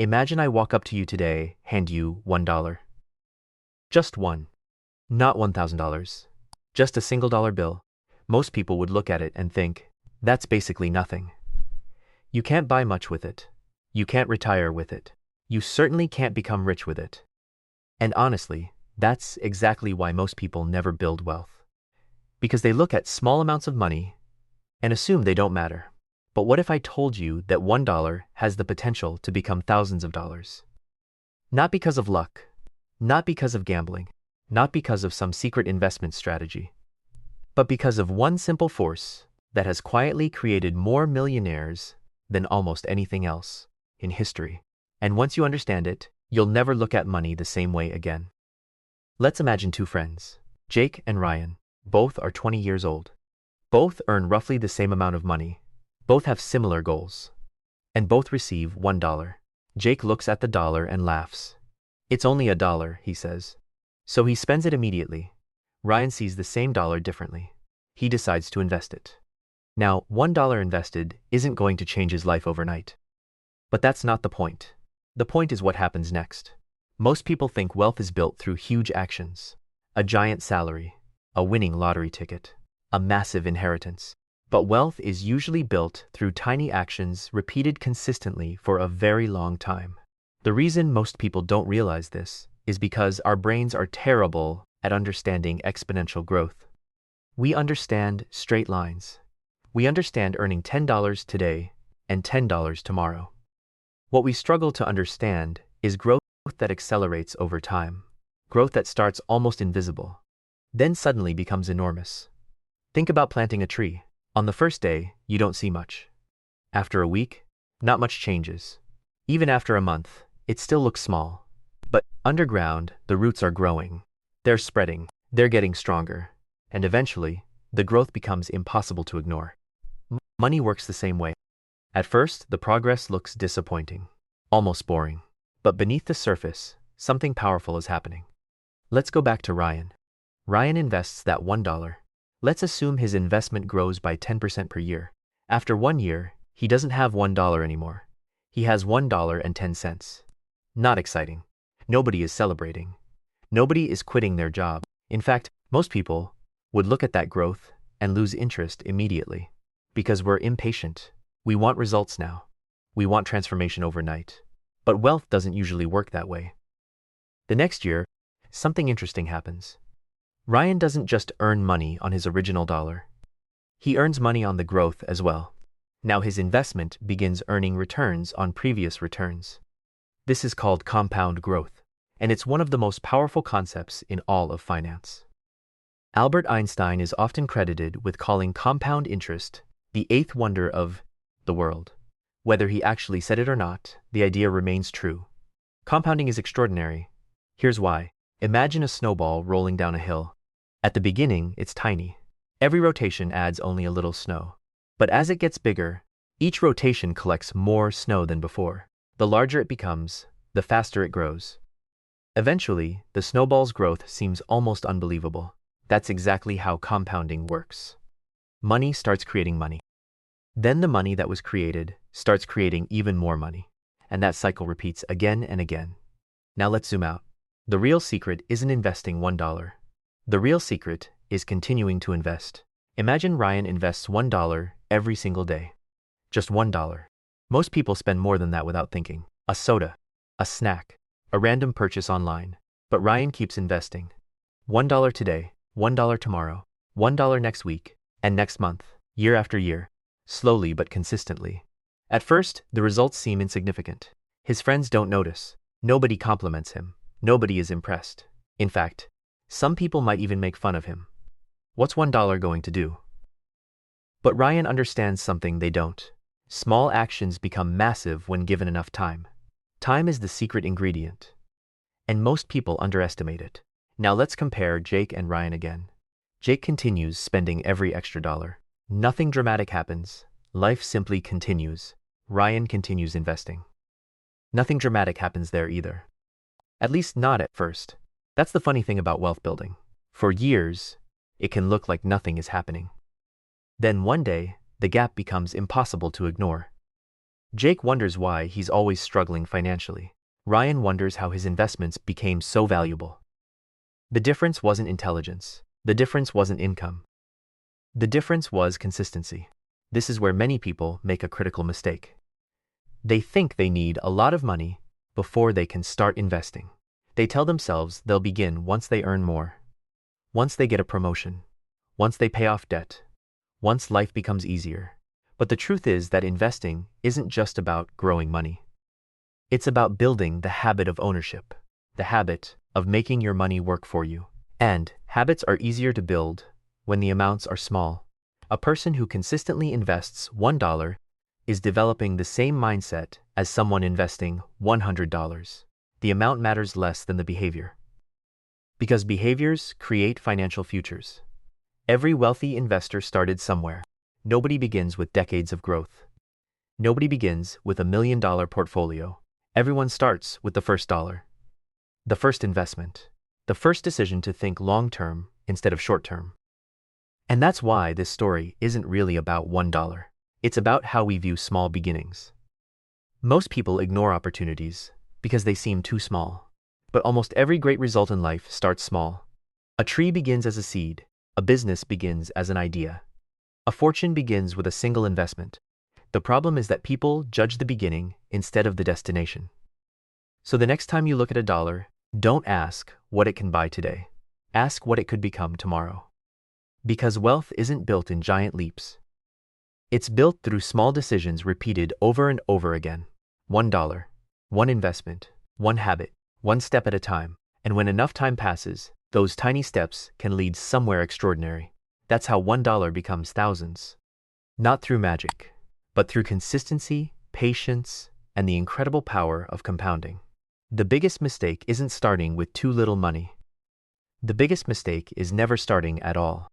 Imagine I walk up to you today, hand you $1. Just one. Not $1,000. Just a single dollar bill. Most people would look at it and think, that's basically nothing. You can't buy much with it. You can't retire with it. You certainly can't become rich with it. And honestly, that's exactly why most people never build wealth. Because they look at small amounts of money and assume they don't matter. But what if I told you that $1 has the potential to become thousands of dollars? Not because of luck, not because of gambling, not because of some secret investment strategy, but because of one simple force that has quietly created more millionaires than almost anything else in history. And once you understand it, you'll never look at money the same way again. Let's imagine two friends, Jake and Ryan. Both are 20 years old. Both earn roughly the same amount of money. Both have similar goals. And both receive $1. Jake looks at the dollar and laughs. It's only $1, he says. So he spends it immediately. Ryan sees the same dollar differently. He decides to invest it. Now, $1 invested isn't going to change his life overnight. But that's not the point. The point is what happens next. Most people think wealth is built through huge actions. A giant salary, a winning lottery ticket, a massive inheritance. But wealth is usually built through tiny actions repeated consistently for a very long time. The reason most people don't realize this is because our brains are terrible at understanding exponential growth. We understand straight lines. We understand earning $10 today and $10 tomorrow. What we struggle to understand is growth that accelerates over time. Growth that starts almost invisible, then suddenly becomes enormous. Think about planting a tree. On the first day, you don't see much. After a week, not much changes. Even after a month, it still looks small. But underground, the roots are growing. They're spreading. They're getting stronger. And eventually, the growth becomes impossible to ignore. Money works the same way. At first, the progress looks disappointing, almost boring. But beneath the surface, something powerful is happening. Let's go back to Ryan. Ryan invests that $1. Let's assume his investment grows by 10% per year. After 1 year, he doesn't have $1 anymore. He has $1.10. Not exciting. Nobody is celebrating. Nobody is quitting their job. In fact, most people would look at that growth and lose interest immediately. Because we're impatient. We want results now. We want transformation overnight. But wealth doesn't usually work that way. The next year, something interesting happens. Ryan doesn't just earn money on his original dollar. He earns money on the growth as well. Now his investment begins earning returns on previous returns. This is called compound growth, and it's one of the most powerful concepts in all of finance. Albert Einstein is often credited with calling compound interest the eighth wonder of the world. Whether he actually said it or not, the idea remains true. Compounding is extraordinary. Here's why. Imagine a snowball rolling down a hill. At the beginning, it's tiny. Every rotation adds only a little snow. But as it gets bigger, each rotation collects more snow than before. The larger it becomes, the faster it grows. Eventually, the snowball's growth seems almost unbelievable. That's exactly how compounding works. Money starts creating money. Then the money that was created starts creating even more money. And that cycle repeats again and again. Now let's zoom out. The real secret isn't investing $1. The real secret is continuing to invest. Imagine Ryan invests $1 every single day. Just $1. Most people spend more than that without thinking. A soda, a snack, a random purchase online. But Ryan keeps investing. $1 today, $1 tomorrow, $1 next week, and next month, year after year, slowly but consistently. At first, the results seem insignificant. His friends don't notice. Nobody compliments him. Nobody is impressed. In fact, some people might even make fun of him. What's $1 going to do? But Ryan understands something they don't. Small actions become massive when given enough time. Time is the secret ingredient. And most people underestimate it. Now let's compare Jake and Ryan again. Jake continues spending every extra dollar. Nothing dramatic happens. Life simply continues. Ryan continues investing. Nothing dramatic happens there either. At least not at first. That's the funny thing about wealth building. For years, it can look like nothing is happening. Then one day, the gap becomes impossible to ignore. Jake wonders why he's always struggling financially. Ryan wonders how his investments became so valuable. The difference wasn't intelligence. The difference wasn't income. The difference was consistency. This is where many people make a critical mistake. They think they need a lot of money before they can start investing. They tell themselves they'll begin once they earn more, once they get a promotion, once they pay off debt, once life becomes easier. But the truth is that investing isn't just about growing money. It's about building the habit of ownership, the habit of making your money work for you. And habits are easier to build when the amounts are small. A person who consistently invests $1 is developing the same mindset as someone investing $100. The amount matters less than the behavior. Because behaviors create financial futures. Every wealthy investor started somewhere. Nobody begins with decades of growth. Nobody begins with $1 million portfolio. Everyone starts with the first dollar. The first investment. The first decision to think long-term instead of short-term. And that's why this story isn't really about $1. It's about how we view small beginnings. Most people ignore opportunities because they seem too small. But almost every great result in life starts small. A tree begins as a seed. A business begins as an idea. A fortune begins with a single investment. The problem is that people judge the beginning instead of the destination. So the next time you look at a dollar, don't ask what it can buy today. Ask what it could become tomorrow. Because wealth isn't built in giant leaps. It's built through small decisions repeated over and over again. $1, one investment, one habit, one step at a time. And when enough time passes, those tiny steps can lead somewhere extraordinary. That's how $1 becomes thousands. Not through magic, but through consistency, patience, and the incredible power of compounding. The biggest mistake isn't starting with too little money. The biggest mistake is never starting at all.